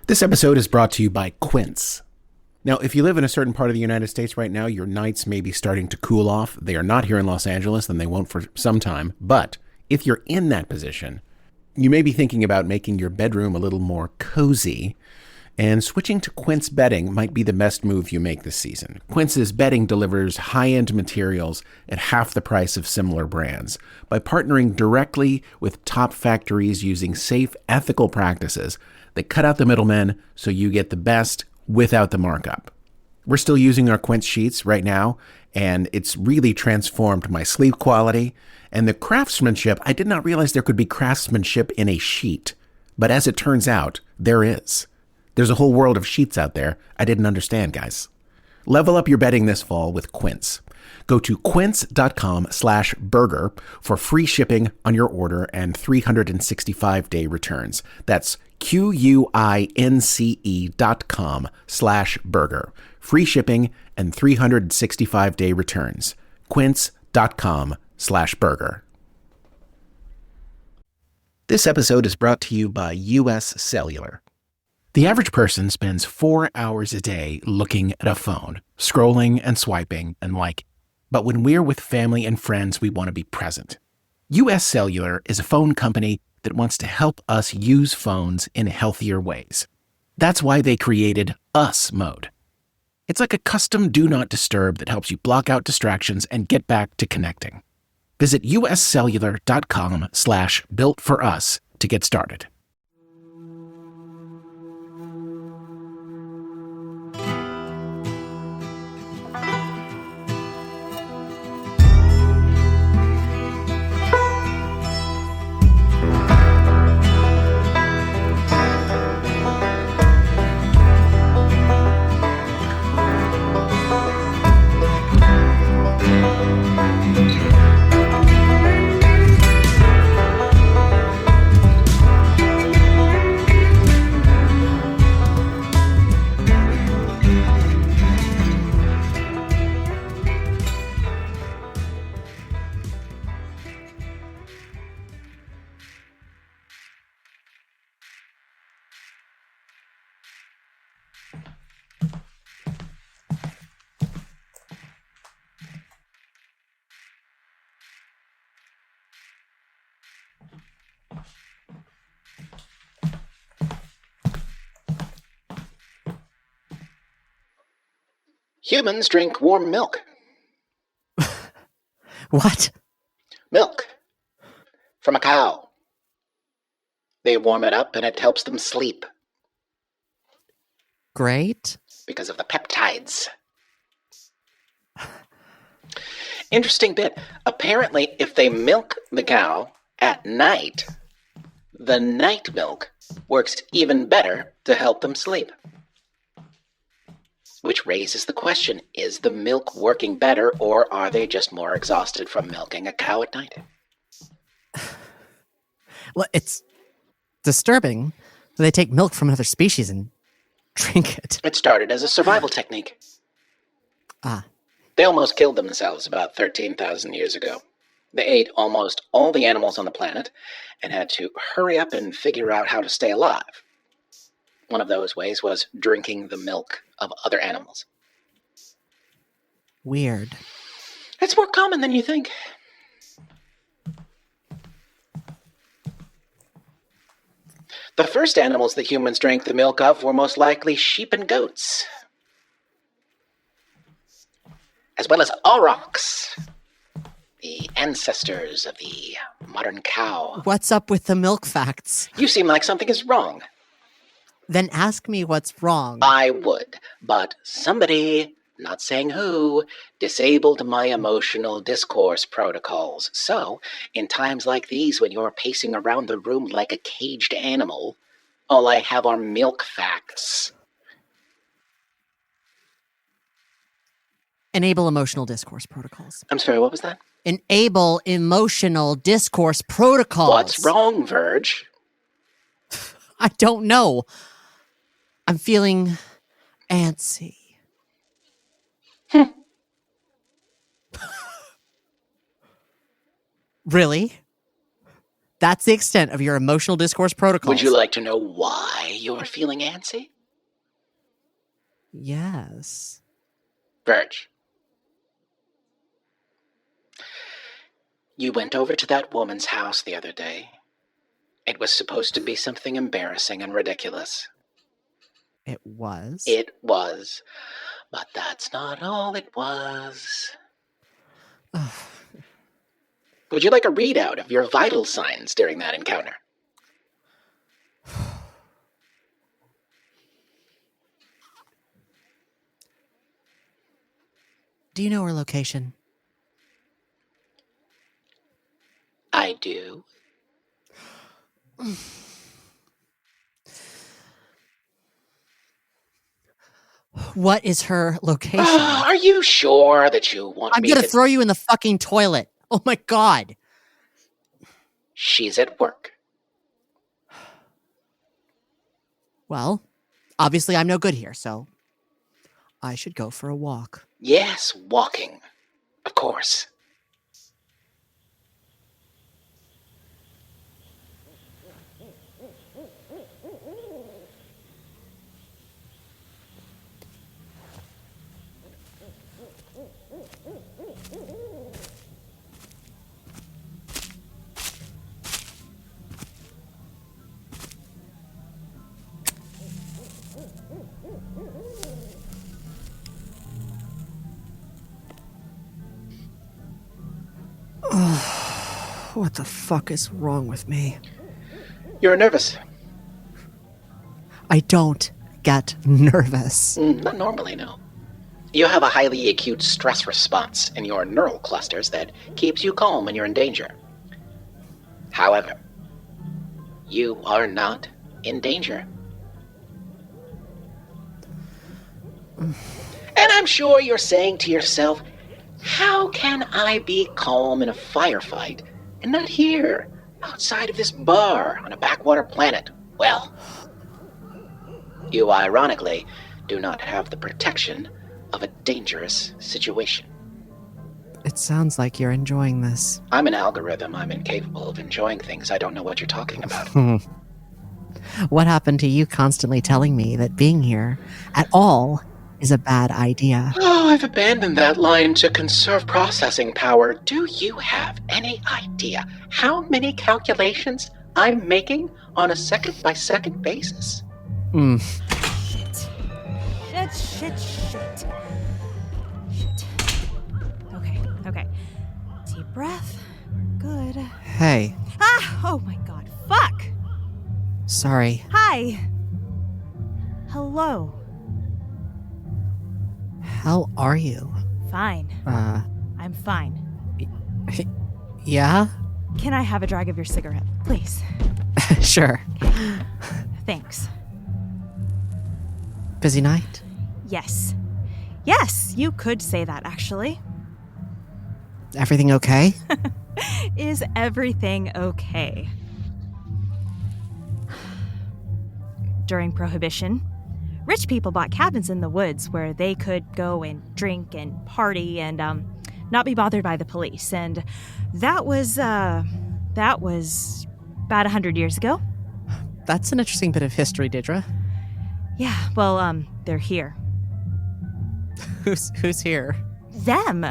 This episode is brought to you by Quince. Now, if you live in a certain part of the United States right now, your nights may be starting to cool off. They are not here in Los Angeles, and they won't for some time. But if you're in that position, you may be thinking about making your bedroom a little more cozy, and switching to Quince bedding might be the best move you make this season. Quince's bedding delivers high-end materials at half the price of similar brands. By partnering directly with top factories using safe, ethical practices, they cut out the middlemen so you get the best without the markup. We're still using our Quince sheets right now, and it's really transformed my sleep quality. And the craftsmanship, I did not realize there could be craftsmanship in a sheet. But as it turns out, there is. There's a whole world of sheets out there I didn't understand, guys. Level up your bedding this fall with Quince. Go to quince.com/burger for free shipping on your order and 365-day returns. That's QUINCE.com/burger. Free shipping and 365-day returns. Quince.com/burger. This episode is brought to you by US Cellular. The average person spends 4 hours a day looking at a phone, scrolling and swiping and liking. But when we're with family and friends, we want to be present. US Cellular is a phone company that wants to help us use phones in healthier ways. That's why they created Us Mode. It's like a custom Do Not Disturb that helps you block out distractions and get back to connecting. Visit uscellular.com/built-for-us to get started. Humans drink warm milk. What? Milk. From a cow. They warm it up and it helps them sleep. Great. Because of the peptides. Interesting bit. Apparently, if they milk the cow at night, the night milk works even better to help them sleep. Which raises the question, is the milk working better, or are they just more exhausted from milking a cow at night? Well, it's disturbing. They take milk from another species and drink it. It started as a survival technique. Ah. They almost killed themselves about 13,000 years ago. They ate almost all the animals on the planet and had to hurry up and figure out how to stay alive. One of those ways was drinking the milk of other animals. Weird. It's more common than you think. The first animals that humans drank the milk of were most likely sheep and goats, as well as aurochs, the ancestors of the modern cow. What's up with the milk facts? You seem like something is wrong. Then ask me what's wrong. I would, but somebody, not saying who, disabled my emotional discourse protocols. So, in times like these, when you're pacing around the room like a caged animal, all I have are milk facts. Enable emotional discourse protocols. I'm sorry, what was that? Enable emotional discourse protocols. What's wrong, Verge? I don't know. I'm feeling antsy. Really? That's the extent of your emotional discourse protocols. Would you like to know why you're feeling antsy? Yes. Verge. You went over to that woman's house the other day. It was supposed to be something embarrassing and ridiculous. It was? It was. But that's not all it was. Would you like a readout of your vital signs during that encounter? Do you know her location? I do. What is her location? Are you sure that you want I'm me gonna to... throw you in the fucking toilet. Oh my god. She's at work. Well, obviously I'm no good here, so I should go for a walk. Yes, walking. Of course. What the fuck is wrong with me? You're nervous. I don't get nervous. Not normally, no. You have a highly acute stress response in your neural clusters that keeps you calm when you're in danger. However, you are not in danger. And I'm sure you're saying to yourself, how can I be calm in a firefight and not here, outside of this bar on a backwater planet? Well, you ironically do not have the protection of a dangerous situation. It sounds like you're enjoying this. I'm an algorithm. I'm incapable of enjoying things I don't know what you're talking about. What happened to you constantly telling me that being here at all is a bad idea? Oh, I've abandoned that line to conserve processing power. Do you have any idea how many calculations I'm making on a second-by-second basis? Shit. Okay. Deep breath. Good. Hey, Oh my god. Fuck! sorry. Hi. Hello. How are you? Fine. I'm fine. Yeah? Can I have a drag of your cigarette, please? Sure. Thanks. Busy night? Yes. Yes, you could say that, actually. Everything okay? Is everything okay? During Prohibition, rich people bought cabins in the woods where they could go and drink and party and not be bothered by the police. And that was about 100 years ago. That's an interesting bit of history, Deidre. Yeah, well, they're here. Who's here? Them!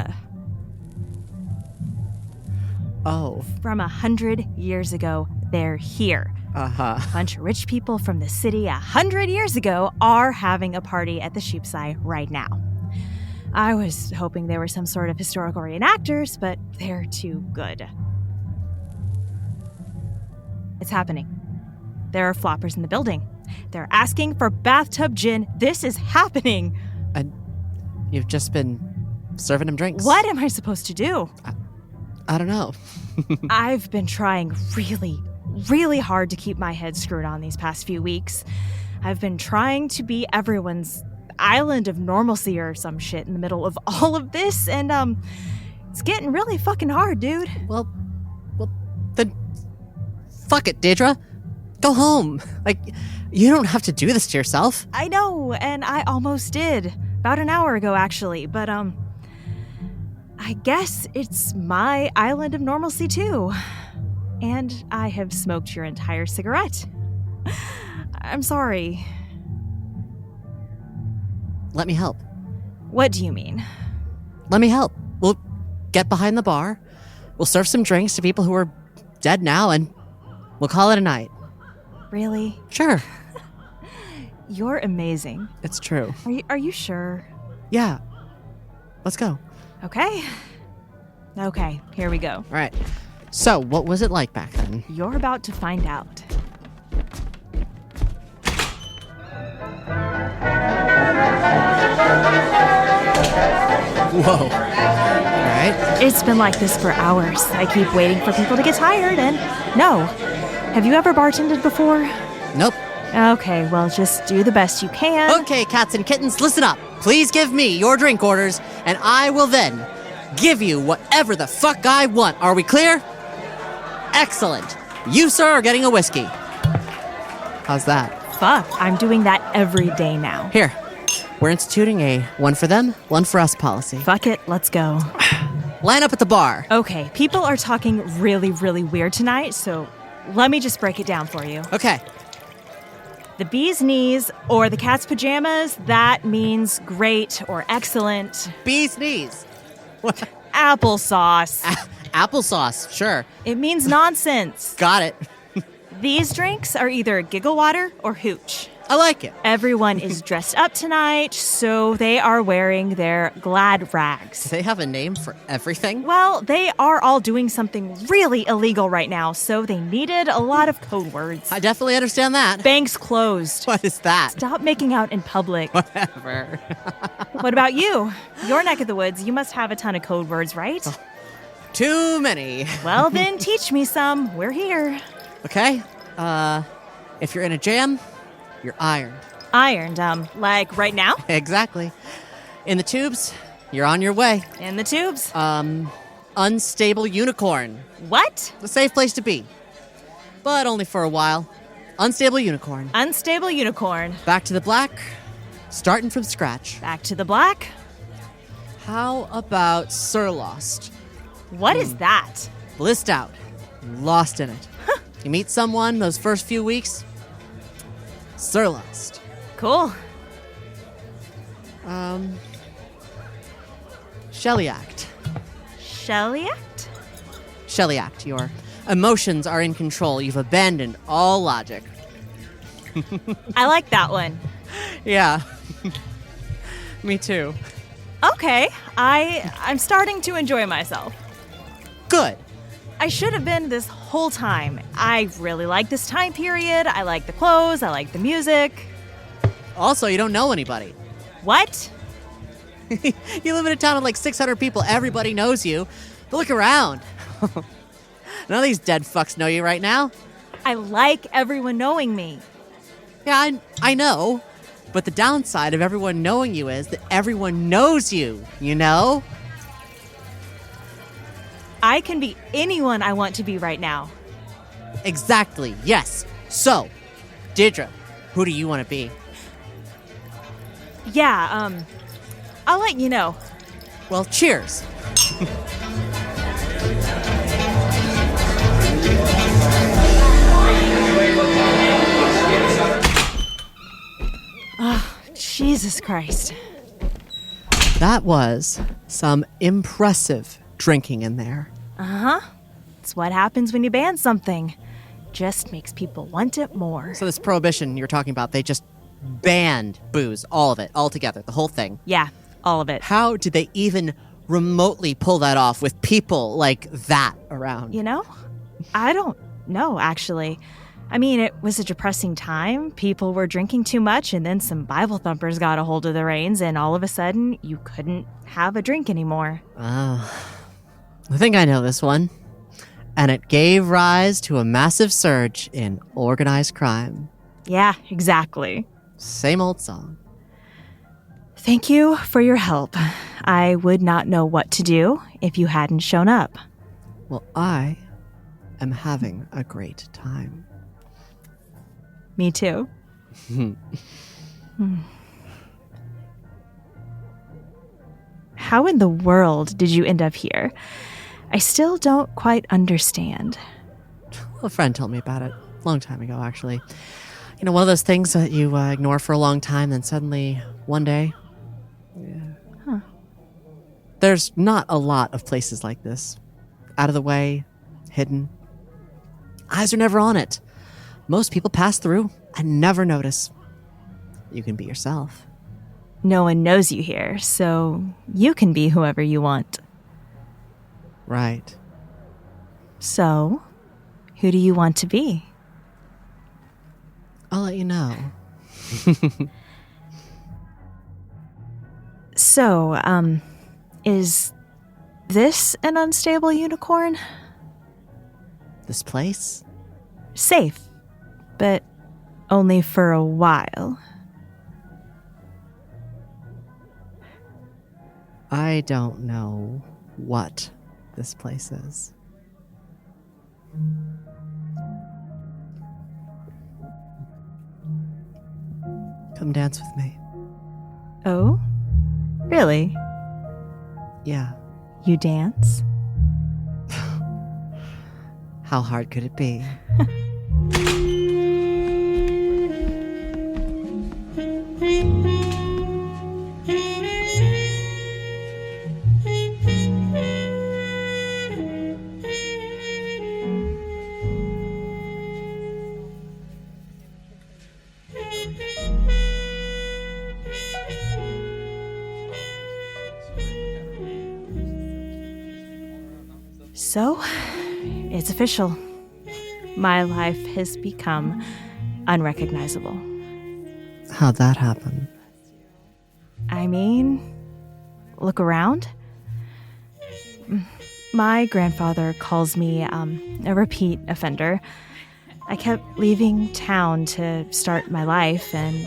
Oh. From 100 years ago, they're here. Uh-huh. A bunch of rich people from the city 100 years ago are having a party at the Sheepseye right now. I was hoping they were some sort of historical reenactors, but they're too good. It's happening. There are floppers in the building. They're asking for bathtub gin. This is happening. And you've just been serving them drinks? What am I supposed to do? I don't know. I've been trying really hard to keep my head screwed on these past few weeks. I've been trying to be everyone's island of normalcy or some shit in the middle of all of this, and it's getting really fucking hard, dude. Well, then fuck it, Deidre. Go home. Like, you don't have to do this to yourself. I know, and I almost did. About an hour ago, actually, but I guess it's my island of normalcy, too. And I have smoked your entire cigarette. I'm sorry. Let me help. What do you mean? Let me help. We'll get behind the bar. We'll serve some drinks to people who are dead now, and we'll call it a night. Really? Sure. You're amazing. It's true. Are you sure? Yeah. Let's go. Okay. Okay, here we go. All right. So, what was it like back then? You're about to find out. Whoa. All right. It's been like this for hours. I keep waiting for people to get tired, and no. Have you ever bartended before? Nope. Okay, well, just do the best you can. Okay, cats and kittens, listen up. Please give me your drink orders, and I will then give you whatever the fuck I want. Are we clear? Excellent. You, sir, are getting a whiskey. How's that? Fuck, I'm doing that every day now. Here. We're instituting a one for them, one for us policy. Fuck it, let's go. Line up at the bar. Okay, people are talking really, really weird tonight, so let me just break it down for you. Okay. The bee's knees or the cat's pajamas, that means great or excellent. Bee's knees. What? Applesauce. Applesauce, sure. It means nonsense. Got it. These drinks are either giggle water or hooch. I like it. Everyone is dressed up tonight, so they are wearing their glad rags. Do they have a name for everything? Well, they are all doing something really illegal right now, so they needed a lot of code words. I definitely understand that. Banks closed. What is that? Stop making out in public. Whatever. What about you? Your neck of the woods, you must have a ton of code words, right? Too many. Well, then teach me some. We're here. Okay. If you're in a jam, you're ironed. Ironed, like right now? Exactly. In the tubes, you're on your way. In the tubes. Unstable unicorn. What? A safe place to be. But only for a while. Unstable unicorn. Unstable unicorn. Back to the black, starting from scratch. Back to the black. How about Surlost? What is that? Blissed out. Lost in it. You meet someone those first few weeks, Surlost. Cool. Shelly-act. Shelly-act? Shelly-act. Your emotions are in control. You've abandoned all logic. I like that one. Yeah. Me too. Okay, I'm starting to enjoy myself. Good. I should have been this whole time. I really like this time period. I like the clothes. I like the music. Also, you don't know anybody. What? You live in a town of like 600 people. Everybody knows you. But look around. None of these dead fucks know you right now. I like everyone knowing me. Yeah, I know. But the downside of everyone knowing you is that everyone knows you, you know? I can be anyone I want to be right now. Exactly, yes. So, Deidre, who do you want to be? Yeah, I'll let you know. Well, cheers. Oh, Jesus Christ. That was some impressive drinking in there. Uh-huh. It's what happens when you ban something. Just makes people want it more. So this prohibition you're talking about, they just banned booze, all of it, all together, the whole thing. Yeah, all of it. How did they even remotely pull that off with people like that around? You know, I don't know, actually. I mean, it was a depressing time. People were drinking too much, and then some Bible thumpers got a hold of the reins, and all of a sudden, you couldn't have a drink anymore. Oh, I think I know this one. And it gave rise to a massive surge in organized crime. Yeah, exactly. Same old song. Thank you for your help. I would not know what to do if you hadn't shown up. Well, I am having a great time. Me too. How in the world did you end up here? I still don't quite understand. A friend told me about it a long time ago, actually. You know, one of those things that you ignore for a long time, then suddenly, one day... Yeah. Huh. There's not a lot of places like this. Out of the way, hidden. Eyes are never on it. Most people pass through and never notice. You can be yourself. No one knows you here, so you can be whoever you want. Right. So, who do you want to be? I'll let you know. So, is this an unstable unicorn? This place? Safe, but only for a while. I don't know what this place is. Come dance with me. Oh? Really? Yeah. You dance? How hard could it be? So, it's official. My life has become unrecognizable. How'd that happen? I mean, look around. My grandfather calls me a repeat offender. I kept leaving town to start my life, and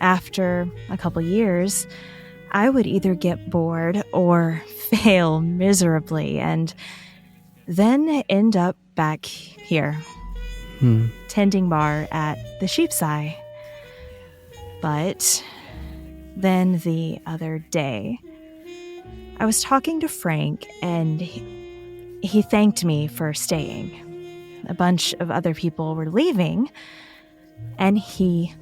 after a couple years, I would either get bored or fail miserably, and then end up back here, tending bar at the Sheep's Eye. But then the other day, I was talking to Frank, and he thanked me for staying. A bunch of other people were leaving, and he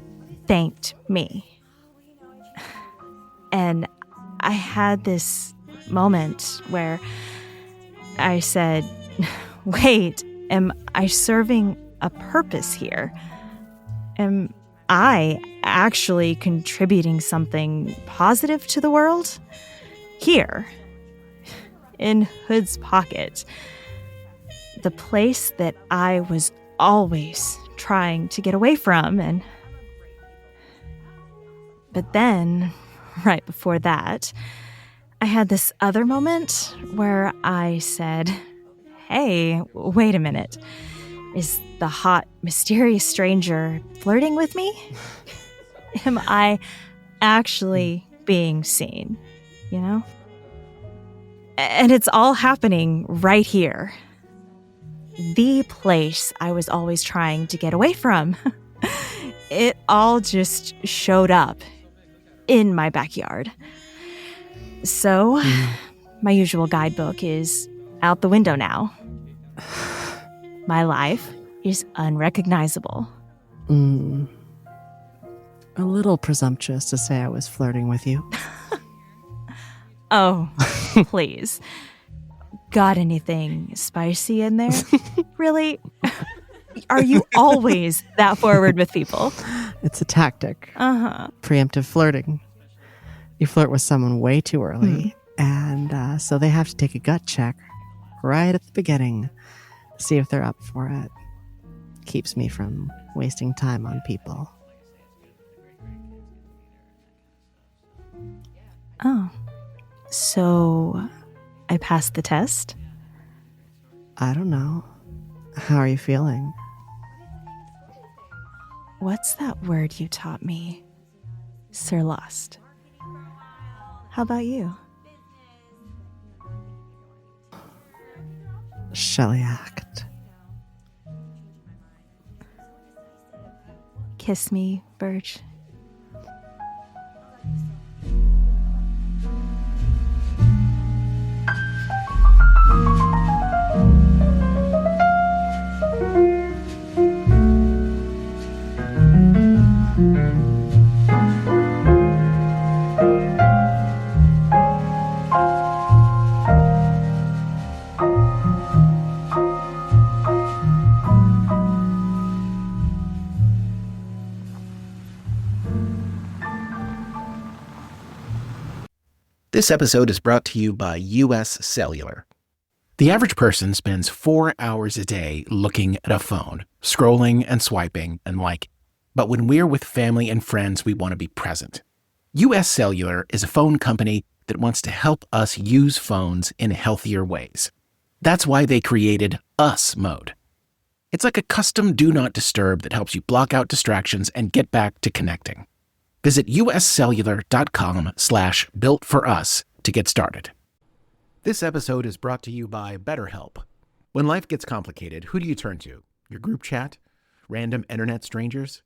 thanked me. And I had this moment where I said, wait, am I serving a purpose here? Am I actually contributing something positive to the world? Here, in Hood's pocket, the place that I was always trying to get away from, but then, right before that, I had this other moment where I said, hey, wait a minute. Is the hot, mysterious stranger flirting with me? Am I actually being seen? You know? And it's all happening right here. The place I was always trying to get away from. It all just showed up in my backyard. So, my usual guidebook is out the window now. My life is unrecognizable. A little presumptuous to say I was flirting with you. Oh, please. Got anything spicy in there? Really? Are you always that forward with people? It's a tactic. Uh-huh. Preemptive flirting. You flirt with someone way too early, and so they have to take a gut check right at the beginning. See if they're up for it. Keeps me from wasting time on people. Oh. So, I passed the test? I don't know. How are you feeling? What's that word you taught me? Sir Lost. How about you? Shellacked. Kiss me, Verge. This episode is brought to you by US Cellular. The average person spends 4 hours a day looking at a phone, scrolling and swiping and liking. But when we're with family and friends, we want to be present. US Cellular is a phone company that wants to help us use phones in healthier ways. That's why they created Us Mode. It's like a custom Do Not Disturb that helps you block out distractions and get back to connecting. Visit uscellular.com/builtforus to get started. This episode is brought to you by BetterHelp. When life gets complicated, who do you turn to? Your group chat? Random internet strangers?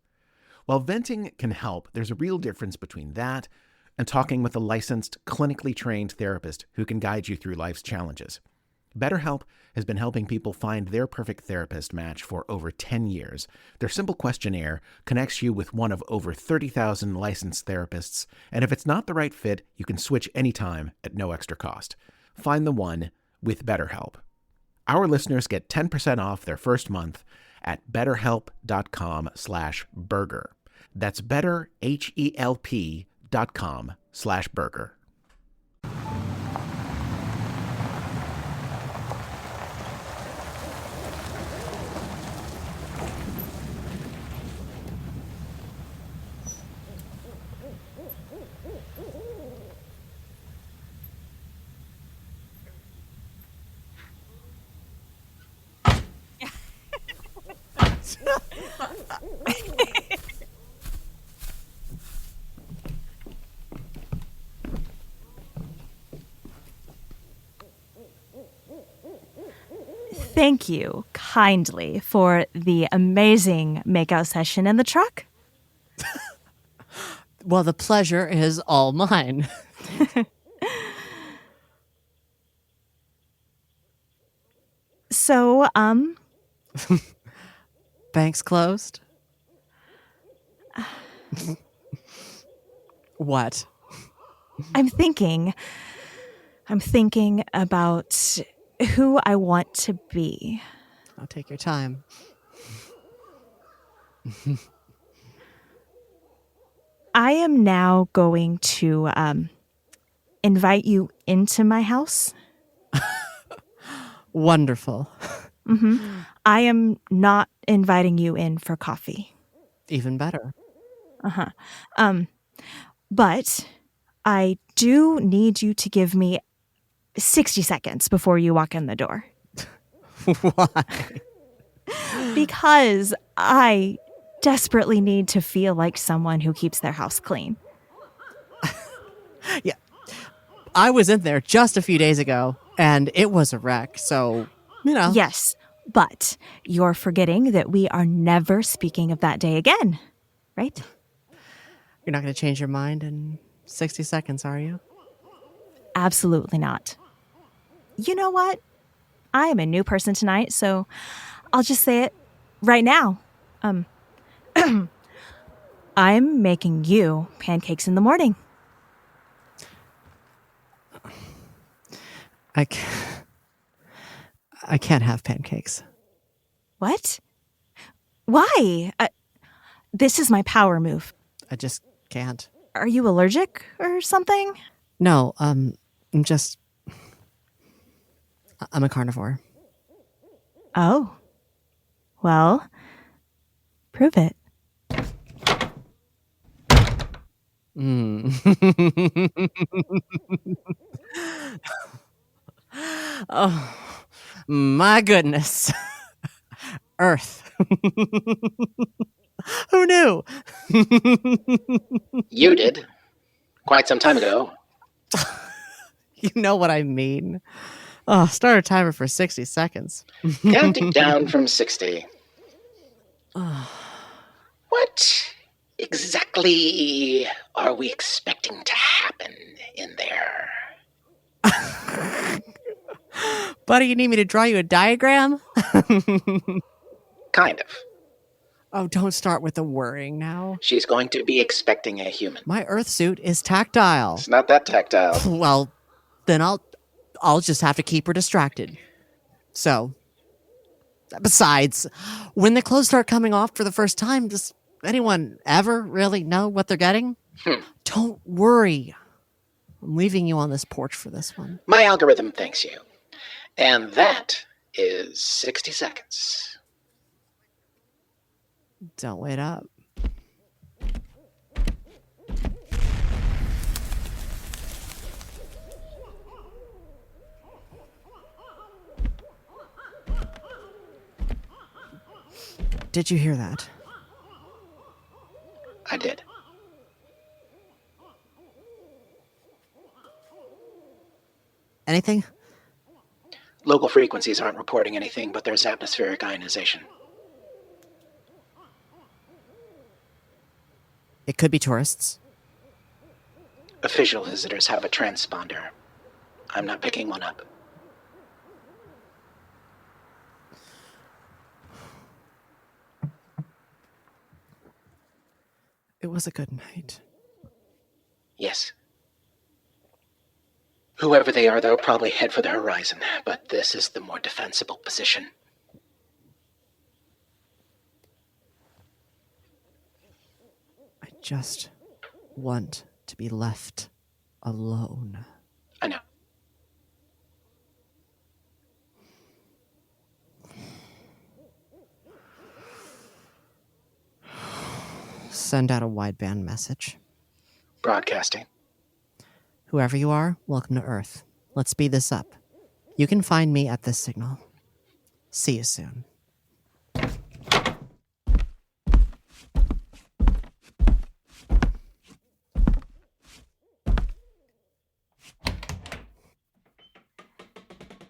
While venting can help, there's a real difference between that and talking with a licensed, clinically trained therapist who can guide you through life's challenges. BetterHelp has been helping people find their perfect therapist match for over 10 years. Their simple questionnaire connects you with one of over 30,000 licensed therapists, and if it's not the right fit, you can switch anytime at no extra cost. Find the one with BetterHelp. Our listeners get 10% off their first month at betterhelp.com/burger. That's betterhelp.com/burger. Thank you kindly for the amazing makeout session in the truck. Well, the pleasure is all mine. So, Bank's closed? What? I'm thinking about who I want to be. I'll take your time. I am now going to invite you into my house. Wonderful. I am not inviting you in for coffee. Even better. But I do need you to give me 60 seconds before you walk in the door. Why? Because I desperately need to feel like someone who keeps their house clean. Yeah. I was in there just a few days ago, and it was a wreck, so, you know. Yes, but you're forgetting that we are never speaking of that day again, right? You're not going to change your mind in 60 seconds, are you? Absolutely not. You know what? I am a new person tonight, so I'll just say it right now. I'm making you pancakes in the morning. I can't have pancakes. What? Why? This is my power move. I just can't. Are you allergic or something? No, I'm a carnivore. Oh. Well, prove it. Oh, my goodness. Earth. Who knew? You did. Quite some time ago. You know what I mean. Oh, start a timer for 60 seconds. Counting down from 60. What exactly are we expecting to happen in there? Buddy, you need me to draw you a diagram? Kind of. Oh, don't start with the worrying now. She's going to be expecting a human. My Earth suit is tactile. It's not that tactile. Well, then I'll just have to keep her distracted. So, besides, when the clothes start coming off for the first time, does anyone ever really know what they're getting? Don't worry. I'm leaving you on this porch for this one. My algorithm thanks you. And that is 60 seconds. Don't wait up. Did you hear that? I did. Anything? Local frequencies aren't reporting anything, but there's atmospheric ionization. It could be tourists. Official visitors have a transponder. I'm not picking one up. It was a good night. Yes. Whoever they are, they'll probably head for the horizon, but this is the more defensible position. I just want to be left alone. I know. Send out a wideband message. Broadcasting. Whoever you are, welcome to Earth. Let's speed this up. You can find me at this signal. See you soon.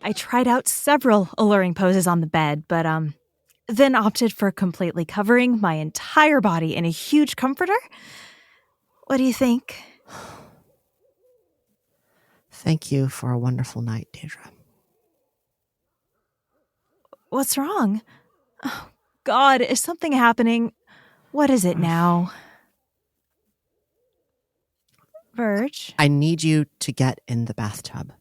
I tried out several alluring poses on the bed, but then opted for completely covering my entire body in a huge comforter. What do you think? Thank you for a wonderful night, Deidre. What's wrong? Oh, God, is something happening? What is it now? Verge? I need you to get in the bathtub.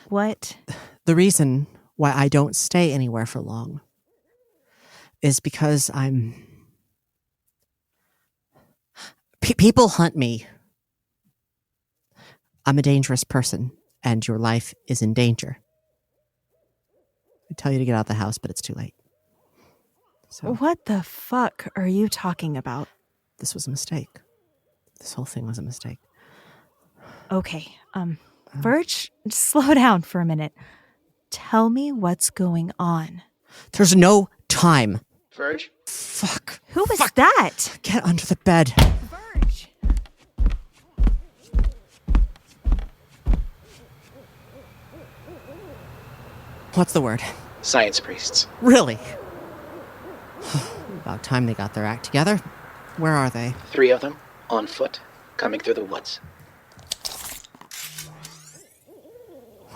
What? The reason why I don't stay anywhere for long is because people hunt me. I'm a dangerous person, and your life is in danger. I tell you to get out of the house, but it's too late. So What the fuck are you talking about? this was a mistake. This whole thing was a mistake. Okay, Verge, slow down for a minute. Tell me what's going on. There's no time. Verge? Fuck. Who was that? Get under the bed. Verge. What's the word? Science priests. Really? About time they got their act together. Where are they? 3 of them, on foot, coming through the woods.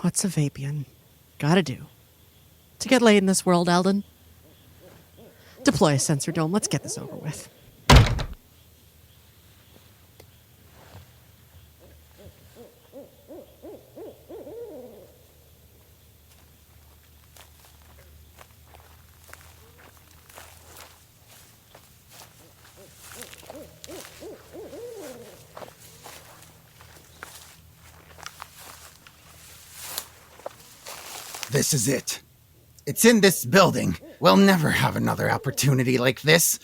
What's a Vapian gotta do to get laid in this world, Eldin? Deploy a sensor dome. Let's get this over with. This is it. It's in this building. We'll never have another opportunity like this.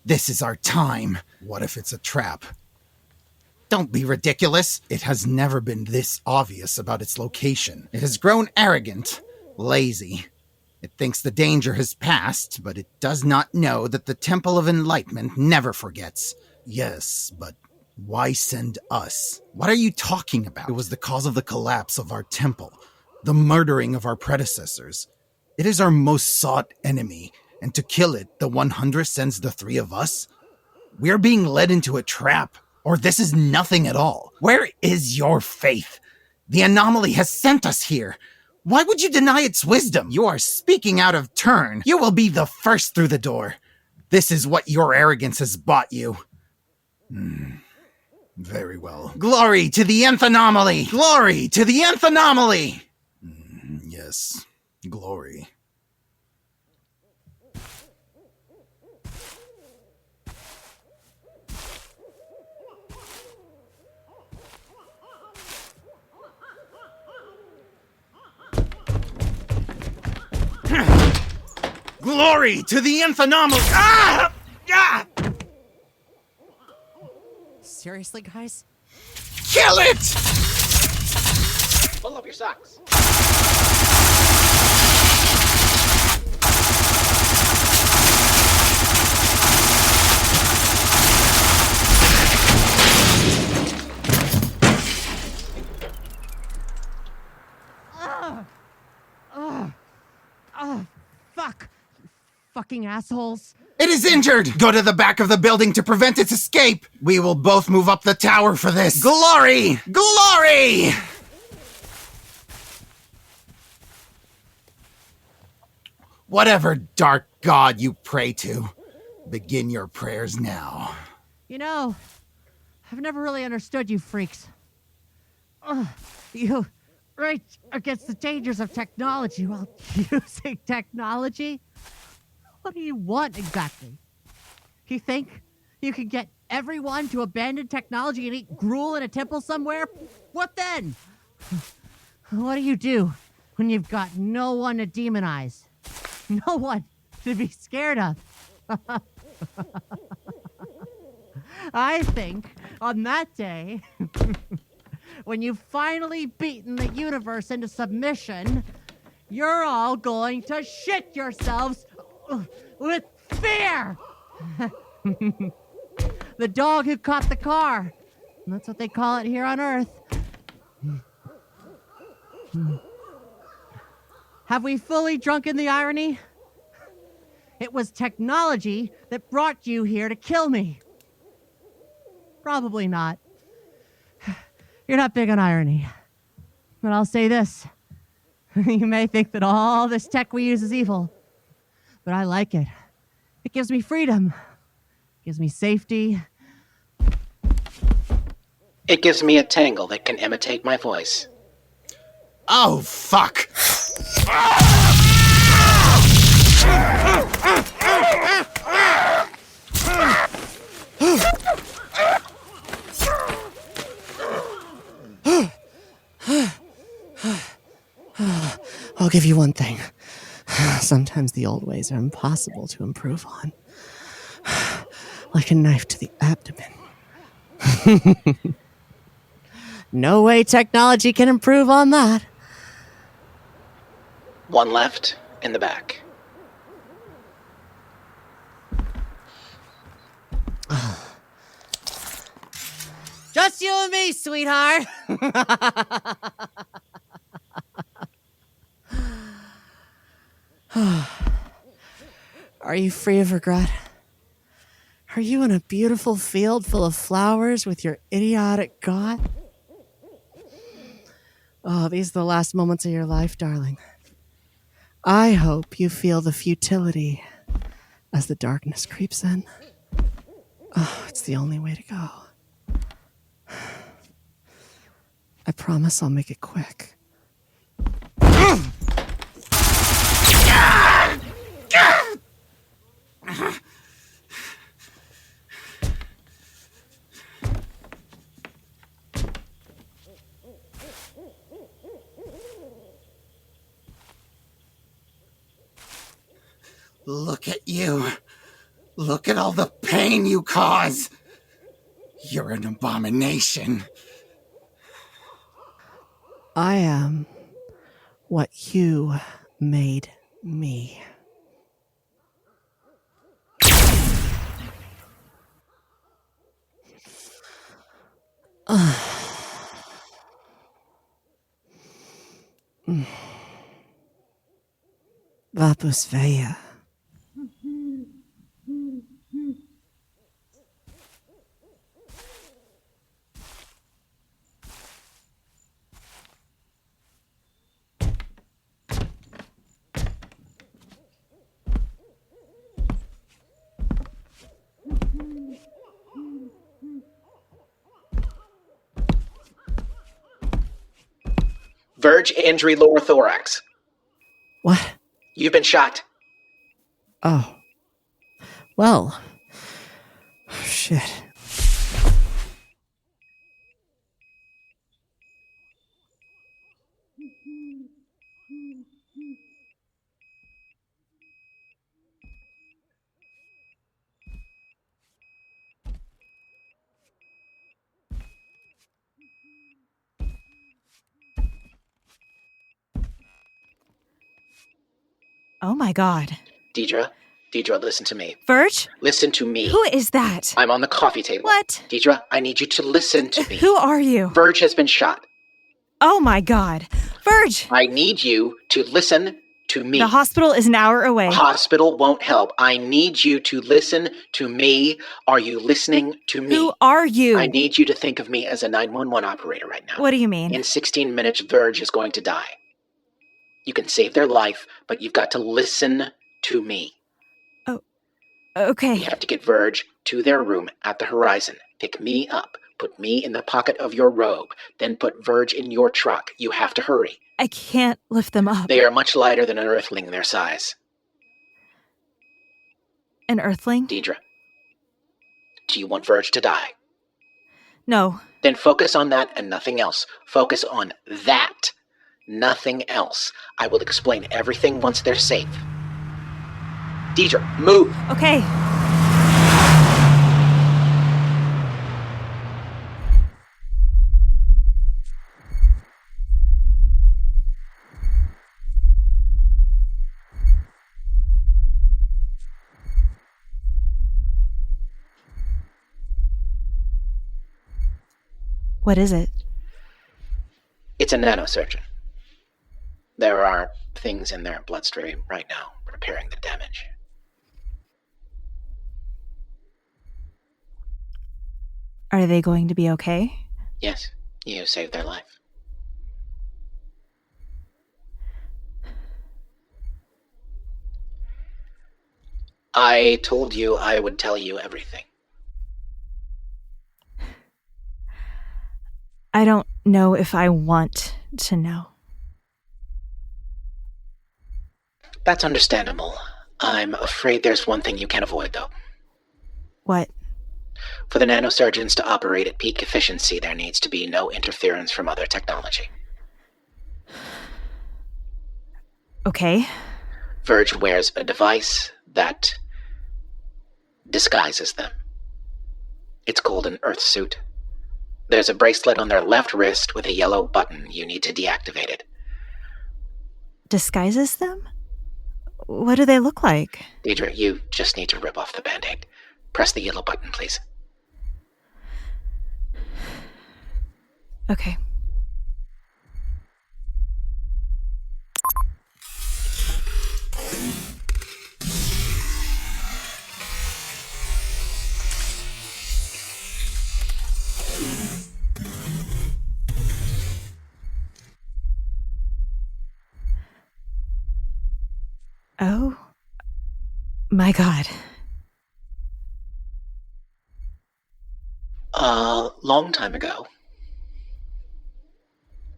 This is our time. What if it's a trap? Don't be ridiculous. It has never been this obvious about its location. It has grown arrogant, lazy. It thinks the danger has passed, but it does not know that the Temple of Enlightenment never forgets. Yes, but why send us? What are you talking about? It was the cause of the collapse of our temple, the murdering of our predecessors. It is our most sought enemy, and to kill it, the 100 sends the 3 of us? We are being led into a trap, or this is nothing at all. Where is your faith? The anomaly has sent us here. Why would you deny its wisdom? You are speaking out of turn. You will be the first through the door. This is what your arrogance has bought you. Very well. Glory to the nth anomaly! Glory to the nth anomaly! Yes, glory. Glory to the nth anomaly! Ah! Ah! Seriously, guys? Kill it! Pull up your socks. Fuck! Fucking assholes. It is injured! Go to the back of the building to prevent its escape! We will both move up the tower for this! Glory! Glory! Whatever dark god you pray to, begin your prayers now. You know, I've never really understood you freaks. You right against the dangers of technology while using technology? What do you want exactly? You think you can get everyone to abandon technology and eat gruel in a temple somewhere? What then? What do you do when you've got no one to demonize? No one to be scared of? I think on that day, when you've finally beaten the universe into submission, you're all going to shit yourselves with fear! The dog who caught the car. That's what they call it here on Earth. Have we fully drunken the irony? It was technology that brought you here to kill me. Probably not. You're not big on irony. But I'll say this. You may think that all this tech we use is evil. But I like it. It gives me freedom. It gives me safety. It gives me a tangle that can imitate my voice. Oh, fuck! I'll give you one thing. Sometimes the old ways are impossible to improve on. Like a knife to the abdomen. No way technology can improve on that. One left in the back. Just you and me, sweetheart. Are you free of regret? Are you in a beautiful field full of flowers with your idiotic god? Oh, these are the last moments of your life, darling. I hope you feel the futility as the darkness creeps in. Oh, it's the only way to go. I promise I'll make it quick. Look at you. Look at all the pain you cause. You're an abomination. I am what you made me. Vapus Veia. Verge injury lower thorax. What? You've been shot. Oh. Well. Shit. Oh my god. Deidre, listen to me. Verge? Listen to me. Who is that? I'm on the coffee table. What? Deidre, I need you to listen to me. Who are you? Verge has been shot. Oh my god. Verge! I need you to listen to me. The hospital is an hour away. Hospital won't help. I need you to listen to me. Are you listening to me? Who are you? I need you to think of me as a 911 operator right now. What do you mean? In 16 minutes, Verge is going to die. You can save their life, but you've got to listen to me. Oh, okay. You have to get Verge to their room at the horizon. Pick me up. Put me in the pocket of your robe. Then put Verge in your truck. You have to hurry. I can't lift them up. They are much lighter than an earthling their size. An earthling? Deidre, do you want Verge to die? No. Then focus on that and nothing else. Focus on that. Nothing else. I will explain everything once they're safe. Deidre, move! Okay. What is it? It's a nanosurgeon. There are things in their bloodstream right now repairing the damage. Are they going to be okay? Yes, you saved their life. I told you I would tell you everything. I don't know if I want to know. That's understandable. I'm afraid there's one thing you can't avoid, though. What? For the nanosurgeons to operate at peak efficiency, there needs to be no interference from other technology. Okay. Verge wears a device that disguises them. It's called an Earth suit. There's a bracelet on their left wrist with a yellow button. You need to deactivate it. Disguises them? What do they look like? Deidre, you just need to rip off the Band-Aid. Press the yellow button, please. Okay. Oh my god. A long time ago,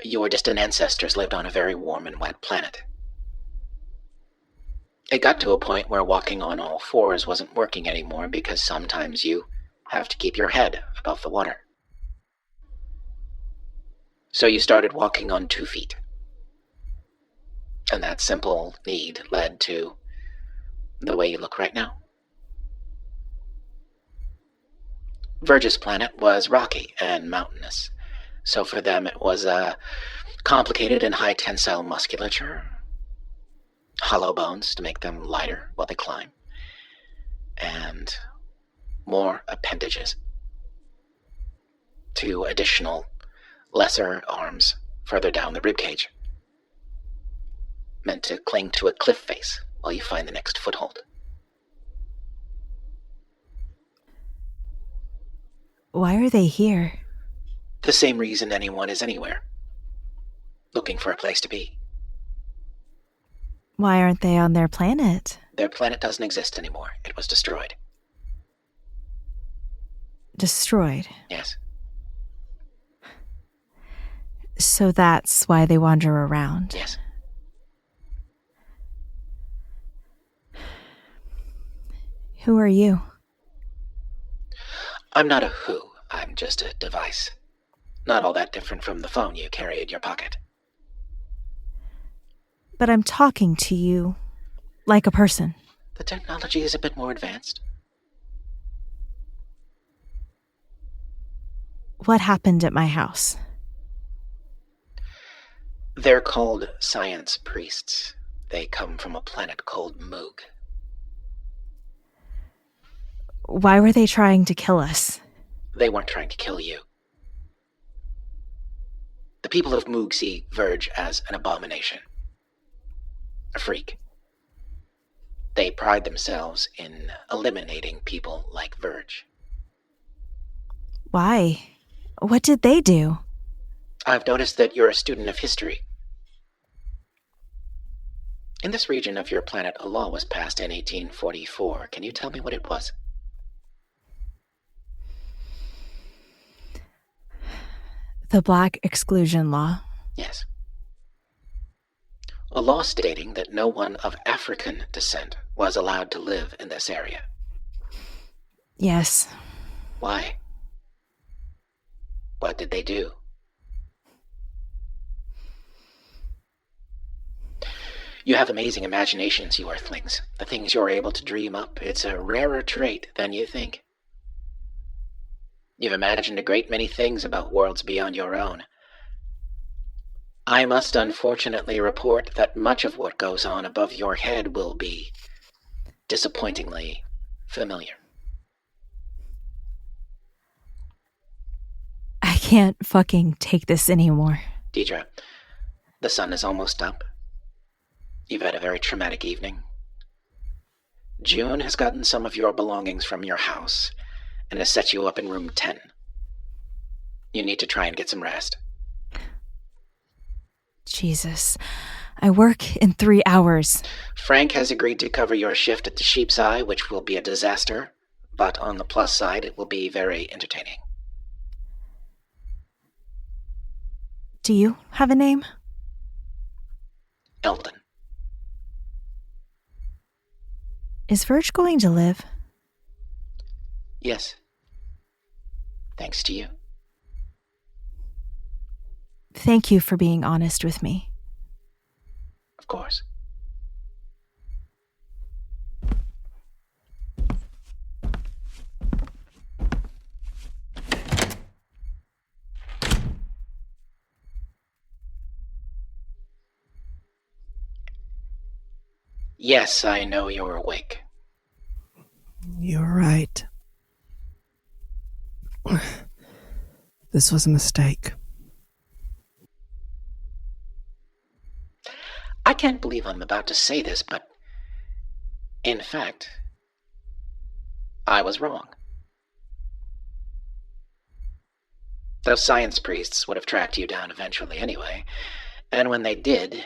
your distant ancestors lived on a very warm and wet planet. It got to a point where walking on all fours wasn't working anymore because sometimes you have to keep your head above the water. So you started walking on 2 feet. And that simple need led to the way you look right now. Verge's planet was rocky and mountainous, so for them it was a complicated and high tensile musculature, hollow bones to make them lighter while they climb, and more appendages. 2 additional lesser arms further down the ribcage, meant to cling to a cliff face while you find the next foothold. Why are they here? The same reason anyone is anywhere. Looking for a place to be. Why aren't they on their planet? Their planet doesn't exist anymore. It was destroyed. Destroyed? Yes. So that's why they wander around? Yes. Who are you? I'm not a who. I'm just a device. Not all that different from the phone you carry in your pocket. But I'm talking to you like a person. The technology is a bit more advanced. What happened at my house? They're called science priests. They come from a planet called Moog. Why were they trying to kill us? They weren't trying to kill you. The people of Moog see Verge as an abomination. A freak. They pride themselves in eliminating people like Verge. Why? What did they do? I've noticed that you're a student of history. In this region of your planet, a law was passed in 1844. Can you tell me what it was? The Black Exclusion Law. Yes. A law stating that no one of African descent was allowed to live in this area. Yes. Why? What did they do? You have amazing imaginations, you Earthlings. The things you're able to dream up, it's a rarer trait than you think. You've imagined a great many things about worlds beyond your own. I must unfortunately report that much of what goes on above your head will be disappointingly familiar. I can't fucking take this anymore. Deidre, the sun is almost up. You've had a very traumatic evening. June has gotten some of your belongings from your house and has set you up in room 10. You need to try and get some rest. Jesus. I work in 3 hours. Frank has agreed to cover your shift at the Sheep's Eye, which will be a disaster, but on the plus side, it will be very entertaining. Do you have a name? Eldin. Is Verge going to live? Yes. Thanks to you. Thank you for being honest with me. Of course. Yes, I know you're awake. You're right. This was a mistake. I can't believe I'm about to say this, but in fact, I was wrong. Those science priests would have tracked you down eventually anyway, and when they did,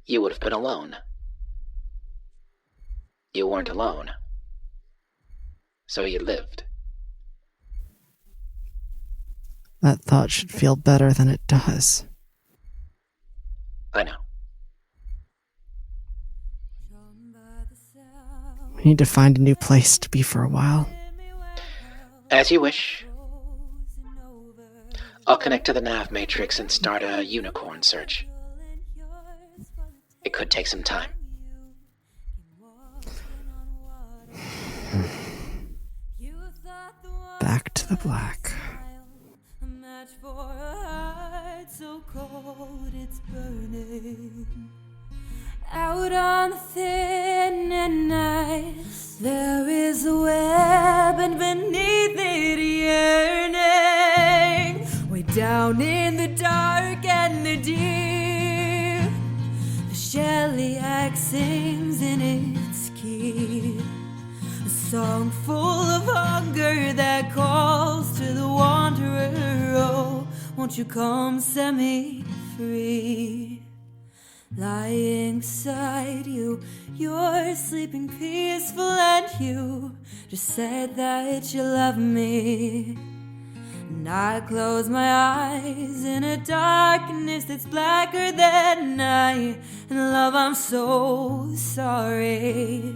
you would have been alone. You weren't alone, so you lived. That thought should feel better than it does. I know. We need to find a new place to be for a while. As you wish. I'll connect to the nav matrix and start a unicorn search. It could take some time. Back to the black. Out on the thin and ice, there is a web, and beneath it yearning. Way down in the dark and the deep, the shelly-axe sings in its key. A song full of hunger that calls to the wanderer. Oh, won't you come set me free? Lying beside you, you're sleeping peaceful, and you just said that you love me. And I close my eyes in a darkness that's blacker than night. And love, I'm so sorry.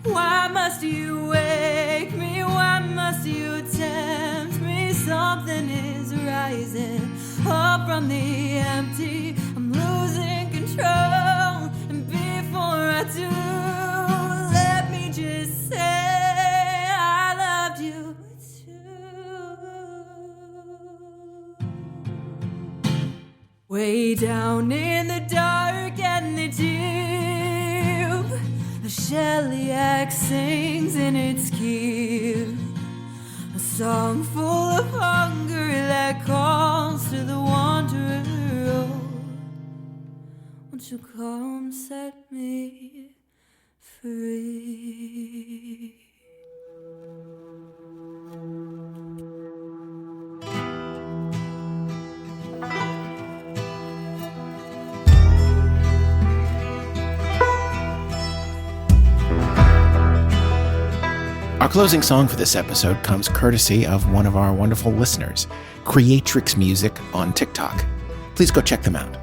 Why must you wake me? Why must you tempt me? Something is rising up from the empty. I'm losing control, and before I do, let me just say I loved you too. Way down in the dark and the deep, Shellyak sings in its key, a song full of hunger that calls to the wanderer. Oh, won't you come set me free? Our closing song for this episode comes courtesy of one of our wonderful listeners, Creatrix Music on TikTok. Please go check them out.